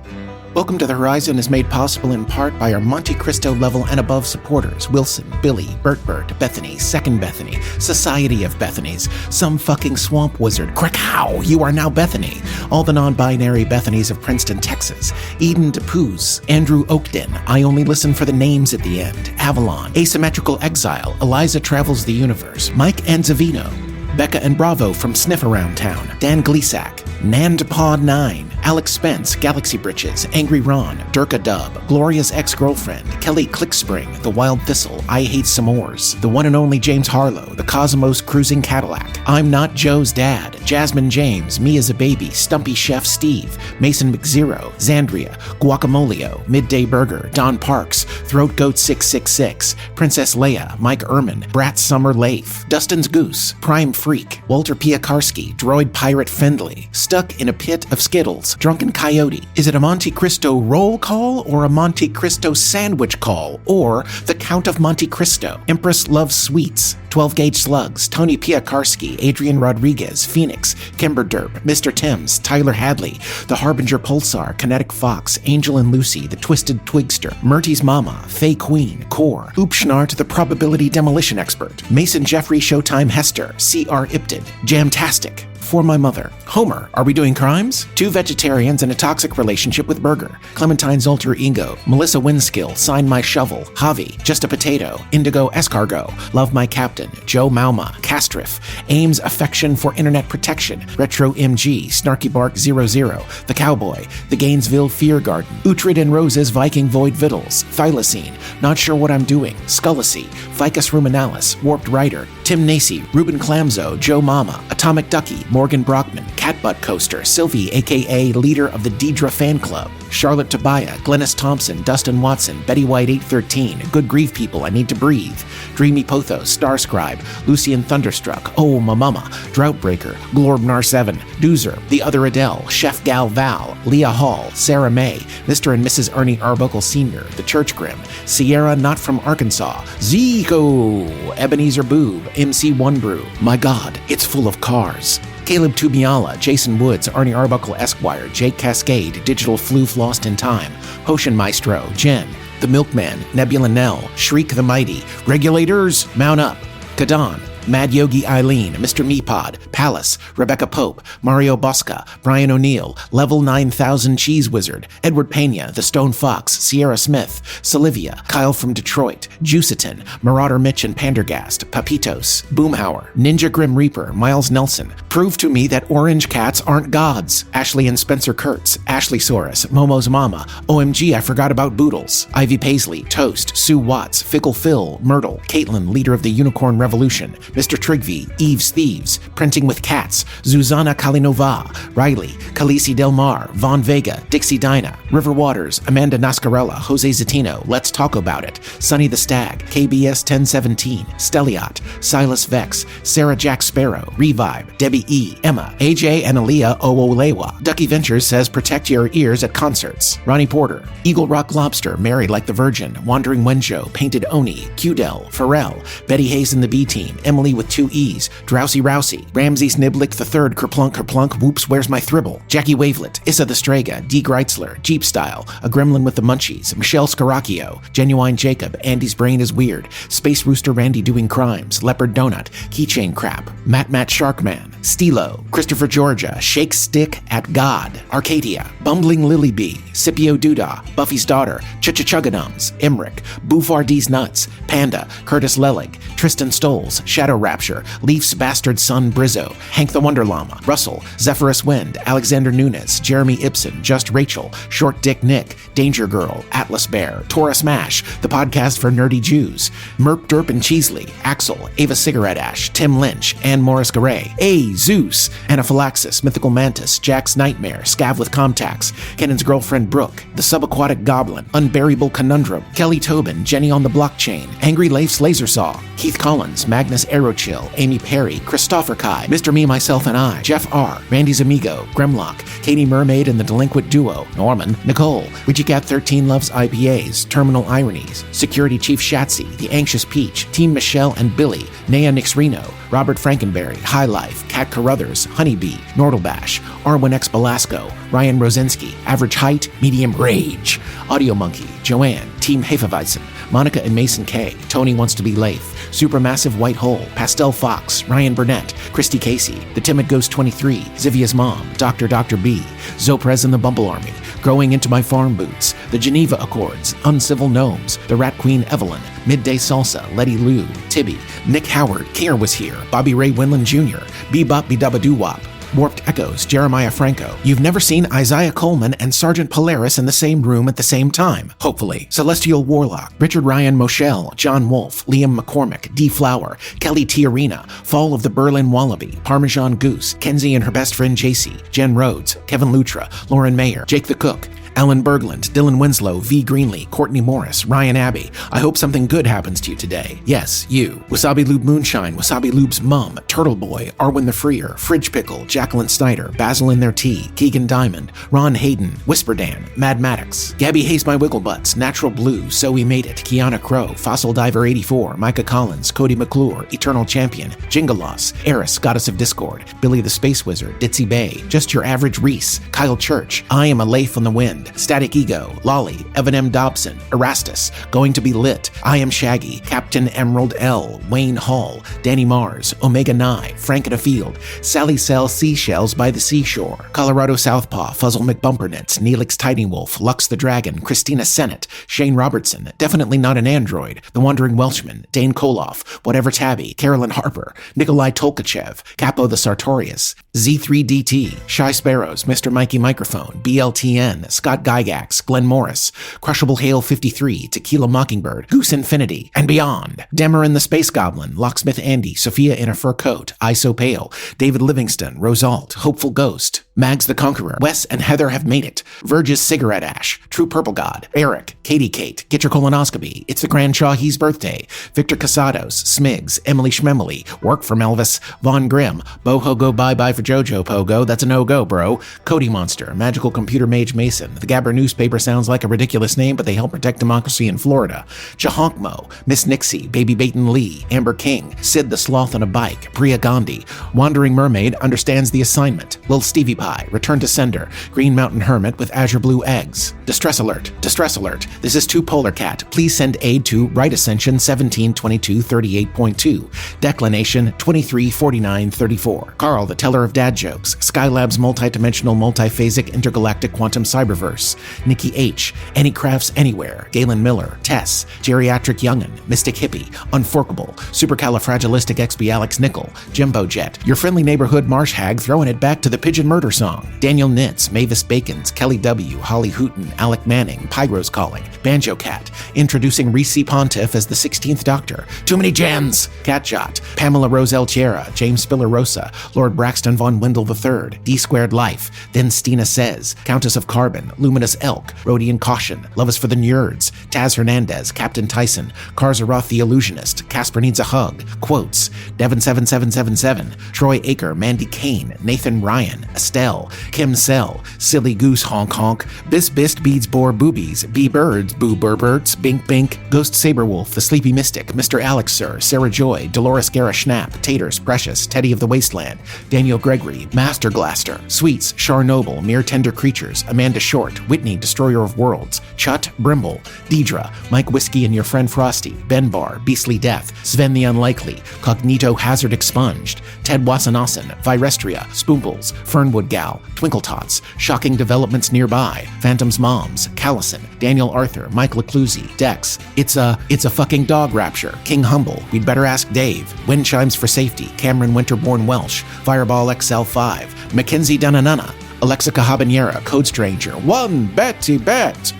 Welcome to the Horizon is made possible in part by our Monte Cristo level and above supporters: Wilson, Billy, Bert, Bethany, Second Bethany, Society of Bethanies, Some Fucking Swamp Wizard, Krakow, You Are Now Bethany, all the non-binary Bethanies of Princeton, Texas, Eden DePuz, Andrew Oakden, I Only Listen for the Names at the End, Avalon, Asymmetrical Exile, Eliza Travels the Universe, Mike Anzavino, Becca and Bravo from Sniff Around Town, Dan Gleesack, Nandpod 9, Alex Spence, Galaxy Britches, Angry Ron, Durka Dub, Gloria's Ex-Girlfriend, Kelly Clickspring, The Wild Thistle, I Hate S'mores, the one and only James Harlow, The Cosmos Cruising Cadillac, I'm Not Joe's Dad, Jasmine James, Me as a Baby, Stumpy Chef Steve, Mason McZero, Zandria, Guacamolio, Midday Burger, Don Parks, Throat Goat 666, Princess Leia, Mike Ehrman, Brat Summer Leif, Dustin's Goose, Prime Freak, Walter Piakarski, Droid Pirate Fendley, Stuck in a Pit of Skittles, Drunken Coyote. Is it a Monte Cristo roll call or a Monte Cristo sandwich call or the Count of Monte Cristo? Empress Loves Sweets, 12-Gauge Slugs, Tony Piakarski, Adrian Rodriguez, Phoenix, Kimber Derp, Mr. Timms, Tyler Hadley, The Harbinger Pulsar, Kinetic Fox, Angel and Lucy, The Twisted Twigster, Murty's Mama, Faye Queen, Core, Oopschnart the Probability Demolition Expert, Mason Jeffrey Showtime Hester, C.R. Ipted, Jamtastic, For My Mother, Homer, Are We Doing Crimes? Two Vegetarians in a Toxic Relationship with Burger, Clementine's Alter Ego, Melissa Winskill, Sign My Shovel, Javi, Just a Potato, Indigo Escargot, Love My Captain, Joe Mauma, Castriff, Ames Affection for Internet Protection, Retro MG, Snarky Bark 00, The Cowboy, The Gainesville Fear Garden, Uhtred and Rose's Viking Void Vittles, Thylacine, Not Sure What I'm Doing, Scullacy, Ficus Ruminalis, Warped Rider, Tim Nacy, Ruben Clamzo, Joe Mama, Atomic Ducky, Morgan Brockman, Catbutt Coaster, Sylvie, aka leader of the Deidre fan club, Charlotte Tobiah, Glennis Thompson, Dustin Watson, Betty White 813, Good Grief People, I Need to Breathe, Dreamy Pothos, Starscribe, Lucian Thunderstruck, Oh My Mama, Droughtbreaker, Glorbnar 7, Doozer, The Other Adele, Chef Gal Val, Leah Hall, Sarah May, Mr. and Mrs. Ernie Arbuckle Sr., The Church Grim, Sierra Not From Arkansas, Zico, Ebenezer Boob, MC One Brew, My God, It's Full of Cars, Caleb Tubiala, Jason Woods, Arnie Arbuckle Esquire, Jake Cascade, Digital Floof Lost in Time, Hoshin Maestro, Jen, The Milkman, Nebula Nell, Shriek the Mighty, Regulators, Mount Up, Kadan, Mad Yogi Eileen, Mr. Meepod, Palace, Rebecca Pope, Mario Bosca, Brian O'Neill, Level 9000 Cheese Wizard, Edward Pena, The Stone Fox, Sierra Smith, Solivia, Kyle from Detroit, Juiciton, Marauder Mitch and Pandergast, Papitos, Boomhauer, Ninja Grim Reaper, Miles Nelson, Prove to Me That Orange Cats Aren't Gods, Ashley and Spencer Kurtz, Ashley Soros, Momo's Mama, OMG I Forgot About Boodles, Ivy Paisley, Toast, Sue Watts, Fickle Phil, Myrtle, Caitlin, leader of the Unicorn Revolution, Mr. Trigby, Eve's Thieves, Printing with Cats, Zuzana Kalinova, Riley, Khaleesi Del Mar, Von Vega, Dixie Dinah, River Waters, Amanda Nascarella, Jose Zatino, Let's Talk About It, Sunny the Stag, KBS 1017, Steliot, Silas Vex, Sarah Jack Sparrow, Revive, Debbie E, Emma, AJ and Aaliyah Owolewa. Ducky Ventures says protect your ears at concerts. Ronnie Porter, Eagle Rock Lobster, Married Like the Virgin, Wandering Wenjo, Painted Oni, Qdell, Pharrell, Betty Hayes and the B-Team, Emily with 2 E's, Drowsy Rousey, Ramses Niblick III, Kerplunk, Whoops, Where's My Thribble, Jackie Wavelet, Issa the Strega, D. Greitzler, Jeep Style, A Gremlin with the Munchies, Michelle Scaracchio, Genuine Jacob, Andy's Brain is Weird, Space Rooster Randy Doing Crimes, Leopard Donut, Keychain Crap, Matt Sharkman, Stilo, Christopher Georgia, Shake Stick at God, Arcadia, Bumbling Lily Bee, Scipio Duda, Buffy's Daughter, Chugadums, Emmerich, Bouffard's Nuts, Panda, Curtis Lelig, Tristan Stoles, Shadow Shadow Rapture, Leaf's bastard son Brizzo, Hank the Wonder Llama, Russell, Zephyrus Wind, Alexander Nunes, Jeremy Ibsen, Just Rachel, Short Dick Nick, Danger Girl, Atlas Bear, Taurus Mash, the podcast for nerdy Jews, Merp Derp and Cheesley, Axel, Ava Cigarette Ash, Tim Lynch, Ann Morris Garay, A. Zeus, Anaphylaxis, Mythical Mantis, Jack's Nightmare, Scav with Comtax, Kennan's Girlfriend Brooke, The Subaquatic Goblin, Unburiable Conundrum, Kelly Tobin, Jenny on the Blockchain, Angry Leif's Laser Saw, Keith Collins, Magnus Aerochill, Amy Perry, Christopher Kai, Mr. Me, Myself, and I, Jeff R., Randy's Amigo, Grimlock, Katie Mermaid and the Delinquent Duo, Norman, Nicole, WitchyCat13 Loves IPAs, Terminal Ironies, Security Chief Shatsy, The Anxious Peach, Team Michelle and Billy, Nea Nix-Reno, Robert Frankenberry, High Life, Kat Carruthers, Honeybee, Nordlebash, Arwen X. Belasco, Ryan Rosinski, Average Height, Medium Rage, Audio Monkey, Joanne, Team Hefeweizen, Monica and Mason K, Tony Wants to Be Lath, Supermassive White Hole, Pastel Fox, Ryan Burnett, Christy Casey, The Timid Ghost 23, Zivia's Mom, Dr. B, Zoprez and the Bumble Army, Growing Into My Farm Boots, The Geneva Accords, Uncivil Gnomes, The Rat Queen Evelyn, Midday Salsa, Letty Lou, Tibby, Nick Howard, Kier Was Here, Bobby Ray Winland Jr., Bebop Bidabadoo-Wop, Warped Echoes, Jeremiah Franco. You've never seen Isaiah Coleman and Sergeant Polaris in the same room at the same time, hopefully. Celestial Warlock, Richard Ryan Moschel, John Wolfe, Liam McCormick, D. Flower, Kelly T. Arena, Fall of the Berlin Wallaby, Parmesan Goose, Kenzie and her best friend JC, Jen Rhodes, Kevin Lutra, Lauren Mayer, Jake the Cook, Alan Berglund, Dylan Winslow, V. Greenlee, Courtney Morris, Ryan Abbey. I hope something good happens to you today. Yes, you. Wasabi Lube Moonshine, Wasabi Lube's mom, Turtle Boy, Arwen the Freer, Fridge Pickle, Jacqueline Snyder, Basil in Their Tea, Keegan Diamond, Ron Hayden, Whisper Dan, Mad Maddox, Gabby Haze My Wigglebutts, Natural Blue, So We Made It, Kiana Crow, Fossil Diver 84, Micah Collins, Cody McClure, Eternal Champion, Jingalos, Eris, Goddess of Discord, Billy the Space Wizard, Ditzy Bay, Just Your Average Reese, Kyle Church, I Am a Lath on the Wind, Static Ego, Lolly, Evan M. Dobson, Erastus, Going to Be Lit, I Am Shaggy, Captain Emerald L, Wayne Hall, Danny Mars, Omega Nye, Frank in a Field, Sally sells seashells by the seashore, Colorado Southpaw, Fuzzle McBumpernets, Neelix Tiny Wolf, Lux the Dragon, Christina Sennett, Shane Robertson, Definitely Not an Android, The Wandering Welshman, Dane Koloff, Whatever Tabby, Carolyn Harper, Nikolai Tolkachev, Capo the Sartorius, Z3DT, Shy Sparrows, Mr. Mikey Microphone, BLTN, Scott Gygax, Glenn Morris, Crushable Hail 53, Tequila Mockingbird, Goose Infinity, and beyond. Demerin the Space Goblin, Locksmith Andy, Sophia in a Fur Coat, I So Pale, David Livingston, Rosalt, Hopeful Ghost, Mags the Conqueror, Wes and Heather Have Made It, Verge's Cigarette Ash, True Purple God, Eric, Katie Kate, Get Your Colonoscopy, It's the Grand Shawhee's Birthday, Victor Casados, Smigs, Emily Schmemily, Work from Elvis, Von Grimm, Boho Go Bye Bye for Jojo Pogo, That's a No-Go Bro, Cody Monster, Magical Computer Mage Mason, The Gabber Newspaper sounds like a ridiculous name, but they help protect democracy in Florida, Jahonkmo, Miss Nixie, Baby Baton Lee, Amber King, Sid the Sloth on a Bike, Priya Gandhi, Wandering Mermaid understands the assignment, Lil Stevie Pie, Return to Sender, Green Mountain Hermit with Azure Blue Eggs, Distress Alert, this is 2 Polar Cat, please send aid to Right Ascension 172238.2, Declination 234934, Carl the Teller of Dad Jokes, Skylab's Multidimensional Multiphasic Intergalactic Quantum Cyberverse, Nikki H, Any Crafts Anywhere, Galen Miller, Tess, Geriatric Youngin, Mystic Hippie, Unforkable, Supercalifragilisticexpialix Nickel, Jimbo Jet, Your Friendly Neighborhood Marsh Hag throwing it back to the Pigeon Murder Song, Daniel Nitz, Mavis Bacons, Kelly W, Holly Hooten, Alec Manning, Pyro's Calling, Banjo Cat, introducing Reese Pontiff as the 16th Doctor, Too Many Gens, Catshot, Pamela Roselle Chiera, James Spiller Rosa, Lord Braxton von Wendell III, D Squared Life, Then Stina Says, Countess of Carbon, Luminous Elk, Rhodian Caution, Love Is for the Nerds, Taz Hernandez, Captain Tyson, Karzaroth the Illusionist, Casper Needs a Hug, Quotes, Devon7777, Troy Aker, Mandy Kane, Nathan Ryan, Estelle, Kim Sell, Silly Goose Honk Honk, Bis Bist Beads Bore Boobies, Bee Birds, Boo Burberts, Bink Bink, Ghost Saberwolf, The Sleepy Mystic, Mr. Alex Sir, Sarah Joy, Dolores Gara Schnapp, Taters, Precious, Teddy of the Wasteland, Daniel Gregory, Master Glaster, Sweets, Char Noble, Mere Tender Creatures, Amanda Short, Whitney, Destroyer of Worlds, Chut, Brimble, Deidre, Mike Whiskey and Your Friend Frosty, Ben Bar, Beastly Death, Sven the Unlikely, Cognito Hazard Expunged, Ted Wasanasan, Virestria, Spoomples, Girls, Fernwood Gal, Twinkle Tots, Shocking Developments Nearby, Phantom's Moms, Callison, Daniel Arthur, Mike Lecluse, Dex, It's a Fucking Dog Rapture, King Humble, We'd Better Ask Dave, Wind Chimes for Safety, Cameron Winterborn Welsh, Fireball XL5, Mackenzie Dunanana, Alexica Habanera, Code Stranger, One Betty Bet,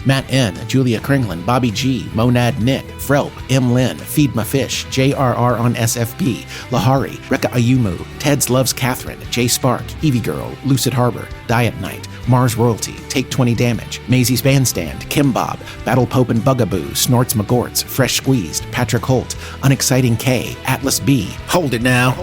Matt N, Julia Kringlin, Bobby G, Monad Nick, Frelp, M. Lynn, Feed My Fish, JRR on SFB, Lahari, Rekka Ayumu, Ted's Loves Catherine, J Spark, Evie Girl, Lucid Harbor, Diet Night, Mars Royalty, Take 20 Damage, Maisie's Bandstand, Kim Bob, Battle Pope and Bugaboo, Snorts McGorts, Fresh Squeezed, Patrick Holt, Unexciting K, Atlas B, Hold It Now.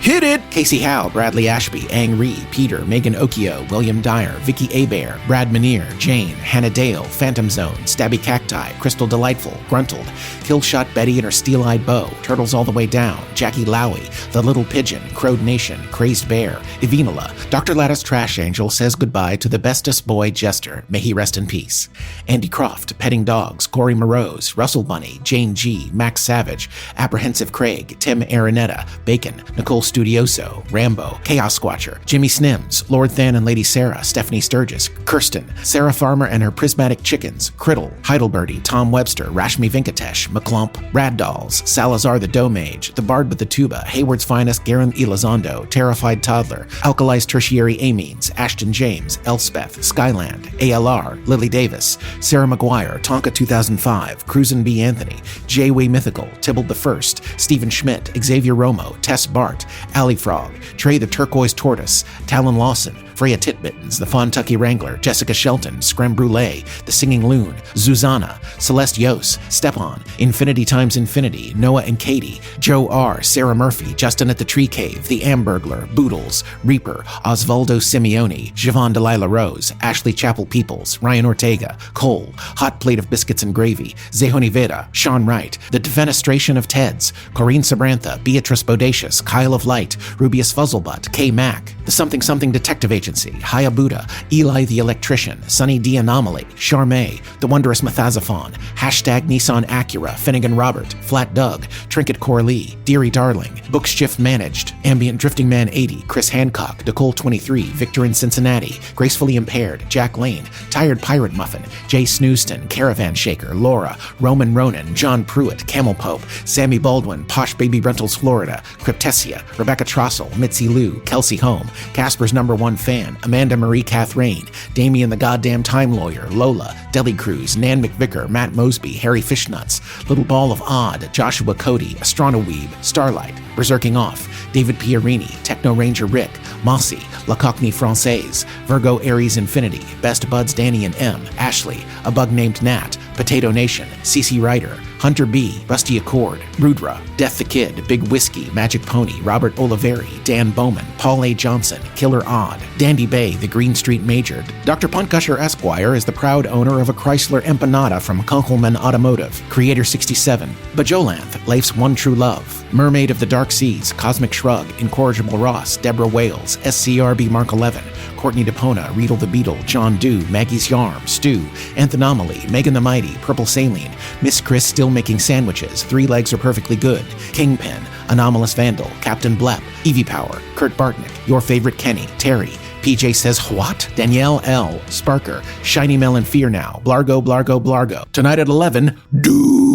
Hit it! Casey Howe, Bradley Ashby, Ang Ree, Peter, Megan Okio, William Dyer, Vicky Abair, Brad Manier, Jane, Hannah Dale, Phantom Zone, Stabby Cacti, Crystal Delightful, Gruntled, Killshot Betty and her Steel-Eyed Bow, Turtles All the Way Down, Jackie Lowy, The Little Pigeon, Crowed Nation, Crazed Bear, Evinala, Dr. Lattice Trash Angel says goodbye to the bestest boy Jester, may he rest in peace. Andy Croft, Petting Dogs, Corey Morose, Russell Bunny, Jane G, Max Savage, Apprehensive Craig, Tim Aranetta, Bacon, Nicole Studioso, Rambo, Chaos Squatcher, Jimmy Snims, Lord Than and Lady Sarah, Stephanie Sturgis, Kirsten, Sarah Farmer and her Prismatic Chickens, Criddle, Heidelberty, Tom Webster, Rashmi Venkatesh, McClump, Rad Dolls, Salazar the Doe Mage, The Bard with the Tuba, Hayward's Finest, Garen Elizondo, Terrified Toddler, Alkali's Tertiary Amines, Ashton James, Elspeth, Skyland, ALR, Lily Davis, Sarah McGuire, Tonka 2005, Cruisin' B. Anthony, J-Way Mythical, Tybalt the First, Stephen Schmidt, Xavier Romo, Tess Bart, Alley Frog, Trey the Turquoise Tortoise, Talon Lawson, Freya Titmittens, the Fontucky Wrangler, Jessica Shelton, Screm Brulee, the Singing Loon, Zuzana, Celeste Yos, Stepan, Infinity Times Infinity, Noah and Katie, Joe R., Sarah Murphy, Justin at the Tree Cave, The Ambergler, Boodles, Reaper, Osvaldo Simeone, Javon Delilah Rose, Ashley Chapel Peoples, Ryan Ortega, Cole, Hot Plate of Biscuits and Gravy, Zehoni Vera, Sean Wright, The Defenestration of Teds, Corinne Sabrantha, Beatrice Bodacious, Kyle of Light, Rubius Fuzzlebutt, K. Mack, The Something Something Detective Agency, Hayabuda, Eli the Electrician, Sunny D Anomaly, Charmay, The Wondrous Methazophon, Hashtag Nissan Acura, Finnegan Robert, Flat Doug, Trinket Corley, Deary Darling, Books Shift Managed, Ambient Drifting Man 80, Chris Hancock, Nicole 23, Victor in Cincinnati, Gracefully Impaired, Jack Lane, Tired Pirate Muffin, Jay Snooston, Caravan Shaker, Laura, Roman Ronan, John Pruitt, Camel Pope, Sammy Baldwin, Posh Baby Rentals Florida, Cryptesia, Rebecca Trossel, Mitzi Lou, Kelsey Home, Casper's #1 fan, Amanda Marie Catherine, Damien the Goddamn Time Lawyer, Lola, Deli Cruz, Nan McVicker, Matt Mosby, Harry Fishnuts, Little Ball of Odd, Joshua Cody, Astronoweeb, Starlight, Berserking Off, David Pierini, Techno Ranger Rick, Mossy, La Cockney Française, Virgo Aries Infinity, Best Buds Danny and M, Ashley, A Bug Named Nat, Potato Nation, CC Ryder, Hunter B, Rusty Accord, Rudra, Death the Kid, Big Whiskey, Magic Pony, Robert Oliveri, Dan Bowman, Paul A. Johnson, Killer Odd, Dandy Bay, the Green Street Major. Dr. Puntgusher Esquire is the proud owner of a Chrysler Empanada from Kunkelman Automotive, Creator 67, Bajolanth, Life's One True Love, Mermaid of the Dark Seas, Cosmic Shrug, Incorrigible Ross, Deborah Wales, SCRB Mark 11, Courtney DePona, Riedel the Beetle, John Dew, Maggie's Yarm, Stu, Anthanomaly, Megan the Mighty, Purple Saline, Miss Chris Still Making Sandwiches, Three Legs Are Perfectly Good, Kingpin, Anomalous Vandal, Captain Blep, Evie Power, Kurt Bartnick, Your Favorite Kenny, Terry, PJ Says What? Danielle L, Sparker, Shiny Melon Fear Now, Blargo, Blargo, Blargo. Tonight at 11, Doom.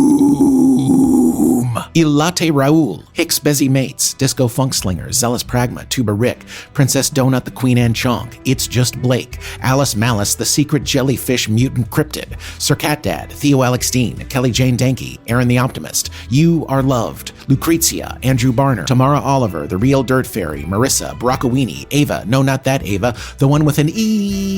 Ilate Raoul, Hicks Bezzy Mates, Disco Funk Slinger, Zealous Pragma, Tuba Rick, Princess Donut the Queen Anne Chonk, It's Just Blake, Alice Malice, The Secret Jellyfish Mutant Cryptid, Sir Cat Dad, Theo Alex Dean, Kelly Jane Danke, Aaron the Optimist, You Are Loved, Lucrezia, Andrew Barner, Tamara Oliver, The Real Dirt Fairy, Marissa, Brockawini, Ava, no not that Ava, the one with an E.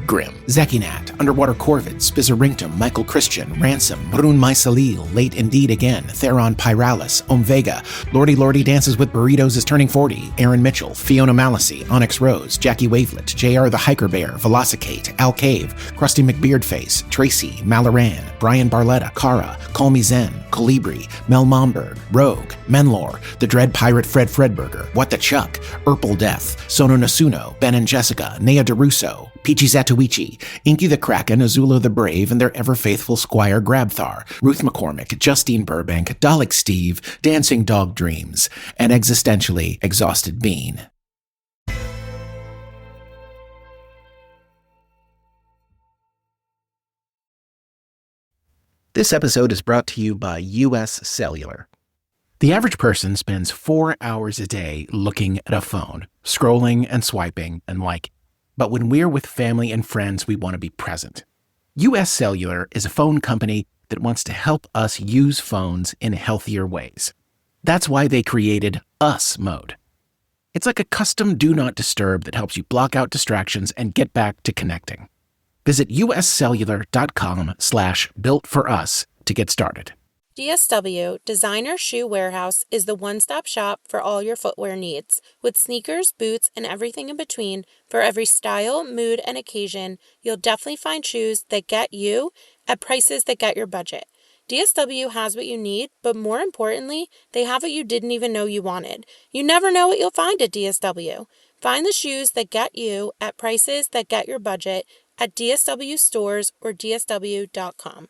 Grim, Zekinat, Underwater Corvid, Spizzerinctum, Michael Christian, Ransom, Brun Maisalil, Late Indeed Again, Theron Pyralis, Omvega, Lordy Dances with Burritos is turning 40, Aaron Mitchell, Fiona Malasey, Onyx Rose, Jackie Wavelet, JR the Hiker Bear, Velocicate, Al Cave, Krusty McBeardface, Tracy, Malaran, Brian Barletta, Kara, Call Me Zen, Colibri, Mel Momberg, Rogue, Menlor, The Dread Pirate Fred Fredberger, What the Chuck, Urple Death, Sono Nasuno, Ben and Jessica, Nea DeRusso, Peachy Zatu Shuichi, Inky the Kraken, Azula the Brave, and their ever-faithful Squire Grabthar, Ruth McCormick, Justine Burbank, Dalek Steve, Dancing Dog Dreams, and existentially exhausted Bean. This episode is brought to you by US Cellular. The average person spends 4 hours a day looking at a phone, scrolling and swiping and liking. But when we're with family and friends, we want to be present. US Cellular is a phone company that wants to help us use phones in healthier ways. That's why they created US Mode. It's like a custom Do Not Disturb that helps you block out distractions and get back to connecting. Visit uscellular.com/builtforus to get started. DSW, Designer Shoe Warehouse, is the one-stop shop for all your footwear needs. With sneakers, boots, and everything in between, for every style, mood, and occasion, you'll definitely find shoes that get you at prices that get your budget. DSW has what you need, but more importantly, they have what you didn't even know you wanted. You never know what you'll find at DSW. Find the shoes that get you at prices that get your budget at DSW stores or DSW.com.